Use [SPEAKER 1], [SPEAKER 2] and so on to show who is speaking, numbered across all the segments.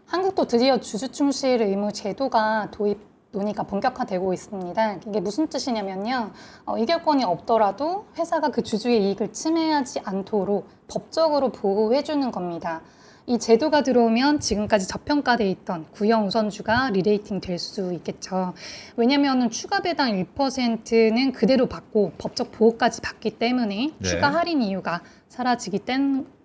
[SPEAKER 1] 한국도 드디어 주주충실 의무 제도가 도입 논의가 본격화되고 있습니다. 이게 무슨 뜻이냐면요. 이결권이 없더라도 회사가 그 주주의 이익을 침해하지 않도록 법적으로 보호해주는 겁니다. 이 제도가 들어오면 지금까지 저평가돼 있던 구형 우선주가 리레이팅 될 수 있겠죠. 왜냐하면 추가 배당 1%는 그대로 받고 법적 보호까지 받기 때문에
[SPEAKER 2] 네.
[SPEAKER 1] 추가 할인 이유가 사라지기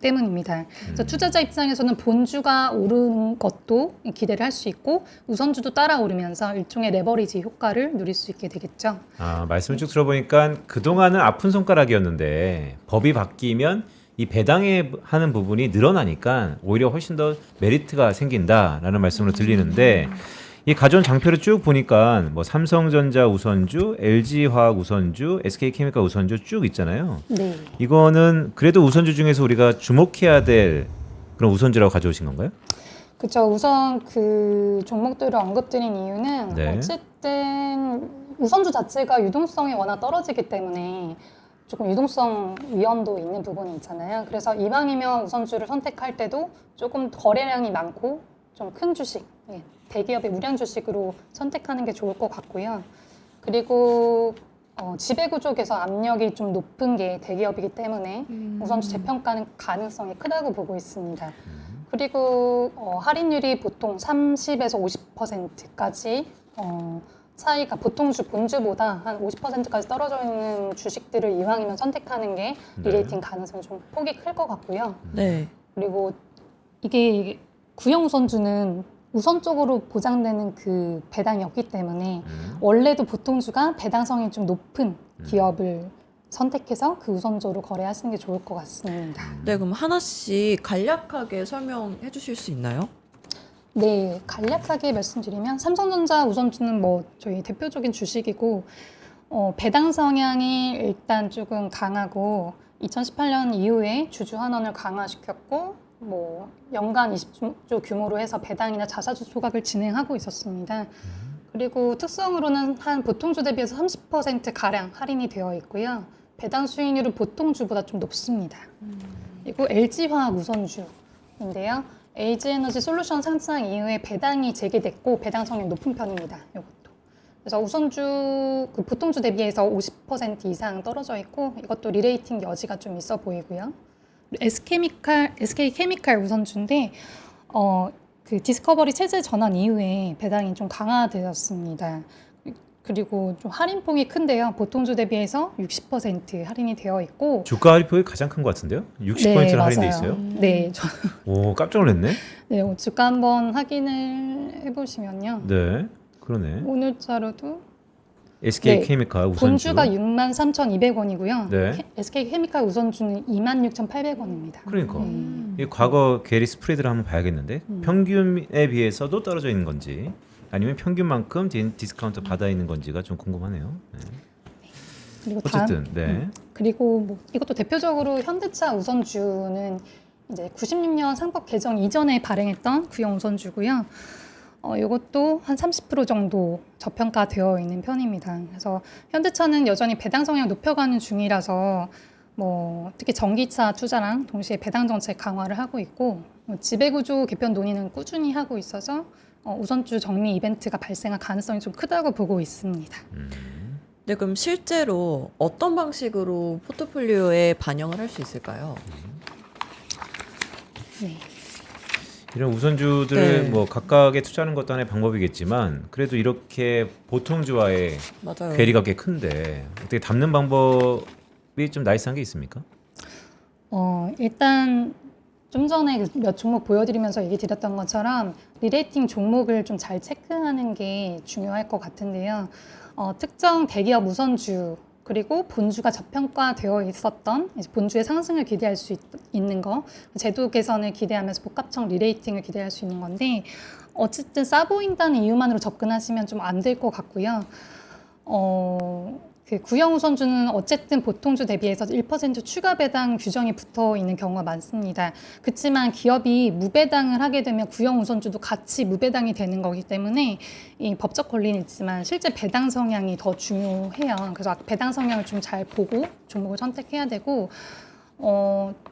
[SPEAKER 1] 때문입니다. 그래서 투자자 입장에서는 본주가 오르는 것도 기대를 할 수 있고 우선주도 따라 오르면서 일종의 레버리지 효과를 누릴 수 있게 되겠죠.
[SPEAKER 2] 말씀을 쭉 들어보니까 그동안은 아픈 손가락이었는데 법이 바뀌면 이 배당에 하는 부분이 늘어나니까 오히려 훨씬 더 메리트가 생긴다라는 말씀으로 들리는데 이 가져온 장표를 쭉 보니까 뭐 삼성전자 우선주, LG화학 우선주, SK케미칼 우선주 쭉 있잖아요.
[SPEAKER 1] 네.
[SPEAKER 2] 이거는 그래도 우선주 중에서 우리가 주목해야 될 그런 우선주라고 가져오신 건가요?
[SPEAKER 1] 그렇죠. 우선 그 종목들을 언급드린 이유는
[SPEAKER 2] 네.
[SPEAKER 1] 어쨌든 우선주 자체가 유동성이 워낙 떨어지기 때문에 조금 유동성 위험도 있는 부분이 있잖아요. 그래서 이왕이면 우선주를 선택할 때도 조금 거래량이 많고 좀 큰 주식, 대기업의 우량 주식으로 선택하는 게 좋을 것 같고요. 그리고 지배구조에서 압력이 좀 높은 게 대기업이기 때문에 우선주 재평가는 가능성이 크다고 보고 있습니다. 그리고 할인율이 보통 30에서 50%까지 차이가 보통주 본주보다 한 50%까지 떨어져 있는 주식들을 이왕이면 선택하는 게 리레이팅 가능성이 좀 폭이 클 것 같고요.
[SPEAKER 3] 네.
[SPEAKER 1] 그리고 이게 구형 우선주는 우선적으로 보장되는 그 배당이 없기 때문에 원래도 보통주가 배당성이 좀 높은 기업을 선택해서 그 우선주로 거래하시는 게 좋을 것 같습니다.
[SPEAKER 3] 네, 그럼 하나씩 간략하게 설명해 주실 수 있나요?
[SPEAKER 1] 네, 간략하게 말씀드리면 삼성전자 우선주는 뭐 저희 대표적인 주식이고 배당 성향이 일단 조금 강하고 2018년 이후에 주주 환원을 강화시켰고 뭐 연간 20조 규모로 해서 배당이나 자사주 조각을 진행하고 있었습니다. 그리고 특성으로는 한 보통주 대비해서 30% 가량 할인이 되어 있고요. 배당 수익률은 보통주보다 좀 높습니다. 그리고 LG화학 우선주인데요. LG에너지 솔루션 상장 이후에 배당이 재개됐고 배당 성향이 높은 편입니다. 이것도. 그래서 우선주 그 보통주 대비해서 50% 이상 떨어져 있고 이것도 리레이팅 여지가 좀 있어 보이고요. SK케미칼 우선주인데 그 디스커버리 체제 전환 이후에 배당이 좀 강화되었습니다. 그리고 좀 할인폭이 큰데요. 보통주 대비해서 60% 할인이 되어 있고
[SPEAKER 2] 주가 할인폭이 가장 큰 것 같은데요? 60% 할인돼 있어요?
[SPEAKER 1] 네,
[SPEAKER 2] 오, 깜짝 놀랐네.
[SPEAKER 1] 네, 주가 한번 확인을 해보시면요.
[SPEAKER 2] 네, 그러네.
[SPEAKER 1] 오늘자로도
[SPEAKER 2] SK케미칼 우선주.
[SPEAKER 1] 본주가 63,200원이고요.
[SPEAKER 2] 네.
[SPEAKER 1] SK케미칼 우선주는 26,800원입니다.
[SPEAKER 2] 그러니까 이 과거 게리 스프레드를 한번 봐야겠는데 평균에 비해서도 떨어져 있는 건지 아니면 평균만큼 디스카운트 받아 있는 건지가 좀 궁금하네요. 네.
[SPEAKER 1] 그리고
[SPEAKER 2] 어쨌든 네.
[SPEAKER 1] 그리고 뭐 이것도 대표적으로 현대차 우선주는 이제 96년 상법 개정 이전에 발행했던 구형 우선주고요. 이것도 한 30% 정도 저평가되어 있는 편입니다. 그래서 현대차는 여전히 배당 성향 높여가는 중이라서 뭐 특히 전기차 투자랑 동시에 배당 정책 강화를 하고 있고 지배구조 개편 논의는 꾸준히 하고 있어서 우선주 정리 이벤트가 발생할 가능성이 좀 크다고 보고 있습니다.
[SPEAKER 3] 네, 그럼 실제로 어떤 방식으로 포트폴리오에 반영을 할 수 있을까요?
[SPEAKER 1] 네.
[SPEAKER 2] 이런 우선주들을
[SPEAKER 3] 네.
[SPEAKER 2] 뭐 각각에 투자하는 것도 하나의 방법이겠지만 그래도 이렇게 보통주와의
[SPEAKER 3] 맞아요.
[SPEAKER 2] 괴리가 꽤 큰데 어떻게 담는 방법이 좀 나이스한 게 있습니까?
[SPEAKER 1] 일단 좀 전에 몇 종목 보여드리면서 얘기 드렸던 것처럼 리레이팅 종목을 좀 잘 체크하는 게 중요할 것 같은데요. 특정 대기업 우선주 그리고 본주가 저평가되어 있었던 이제 본주의 상승을 기대할 수 있는 거, 제도 개선을 기대하면서 복합적 리레이팅을 기대할 수 있는 건데 어쨌든 싸 보인다는 이유만으로 접근하시면 좀 안 될 것 같고요. 그 구형 우선주는 어쨌든 보통주 대비해서 1% 추가 배당 규정이 붙어 있는 경우가 많습니다. 그렇지만 기업이 무배당을 하게 되면 구형 우선주도 같이 무배당이 되는 거기 때문에 이 법적 권리는 있지만 실제 배당 성향이 더 중요해요. 그래서 배당 성향을 좀 잘 보고 종목을 선택해야 되고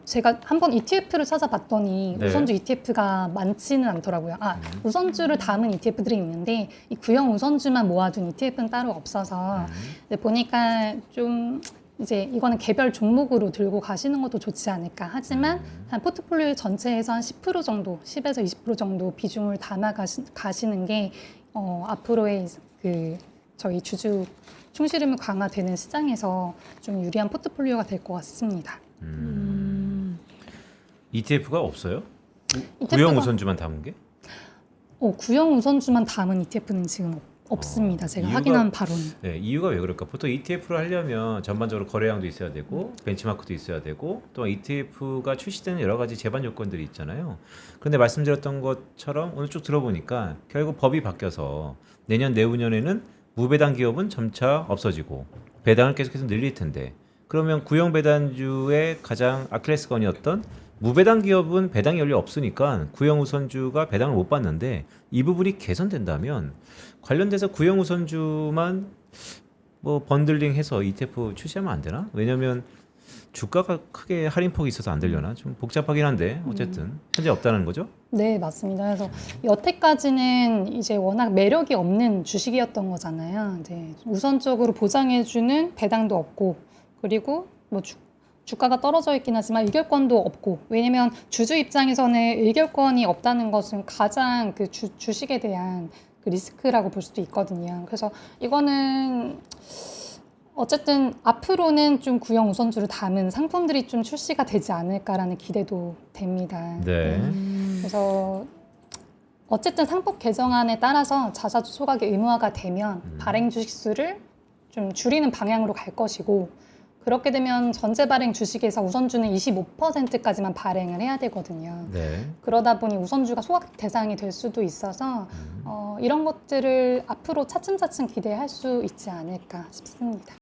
[SPEAKER 1] 제가 한번 ETF를 찾아봤더니
[SPEAKER 2] 네.
[SPEAKER 1] 우선주 ETF가 많지는 않더라고요. 우선주를 담은 ETF들이 있는데 이 구형 우선주만 모아둔 ETF는 따로 없어서 근데 보니까 좀 이제 이거는 개별 종목으로 들고 가시는 것도 좋지 않을까. 하지만 한 포트폴리오 전체에서 한 10% 정도, 10에서 20% 정도 비중을 담아 가시는 게 앞으로의 그 저희 주주 충실임을 강화되는 시장에서 좀 유리한 포트폴리오가 될 것 같습니다.
[SPEAKER 2] ETF가 없어요?
[SPEAKER 1] ETF가
[SPEAKER 2] 구형 우선주만 담은 게?
[SPEAKER 1] 구형 우선주만 담은 ETF는 지금 없습니다. 제가
[SPEAKER 2] 이유가-
[SPEAKER 1] 확인한 바로는.
[SPEAKER 2] 네, 이유가 왜 그럴까? 보통 ETF를 하려면 전반적으로 거래량도 있어야 되고 벤치마크도 있어야 되고 또 ETF가 출시되는 여러 가지 제반 요건들이 있잖아요. 그런데 말씀드렸던 것처럼 오늘 쭉 들어보니까 결국 법이 바뀌어서 내년 내후년에는 무배당 기업은 점차 없어지고 배당을 계속해서 늘릴 텐데 그러면 구형 배당주의 가장 아킬레스건이었던 무배당 기업은 배당이 원래 없으니까 구형 우선주가 배당을 못 받는데 이 부분이 개선된다면 관련돼서 구형 우선주만 뭐 번들링해서 ETF 출시하면 안 되나? 왜냐면 주가가 크게 할인폭이 있어서 안 되려나? 좀 복잡하긴 한데 어쨌든 현재 없다는 거죠?
[SPEAKER 1] 네, 맞습니다. 그래서 여태까지는 이제 워낙 매력이 없는 주식이었던 거잖아요. 이제 우선적으로 보장해주는 배당도 없고, 그리고 뭐 주가가 떨어져 있긴 하지만 의결권도 없고, 왜냐면 주주 입장에서는 의결권이 없다는 것은 가장 그 주식에 대한 그 리스크라고 볼 수도 있거든요. 그래서 이거는 어쨌든 앞으로는 좀 구형 우선주를 담은 상품들이 좀 출시가 되지 않을까라는 기대도 됩니다.
[SPEAKER 2] 네.
[SPEAKER 1] 그래서 어쨌든 상법 개정안에 따라서 자사주 소각이 의무화가 되면 발행 주식 수를 좀 줄이는 방향으로 갈 것이고 그렇게 되면 전체 발행 주식에서 우선주는 25%까지만 발행을 해야 되거든요.
[SPEAKER 2] 네.
[SPEAKER 1] 그러다 보니 우선주가 소각 대상이 될 수도 있어서 이런 것들을 앞으로 차츰차츰 기대할 수 있지 않을까 싶습니다.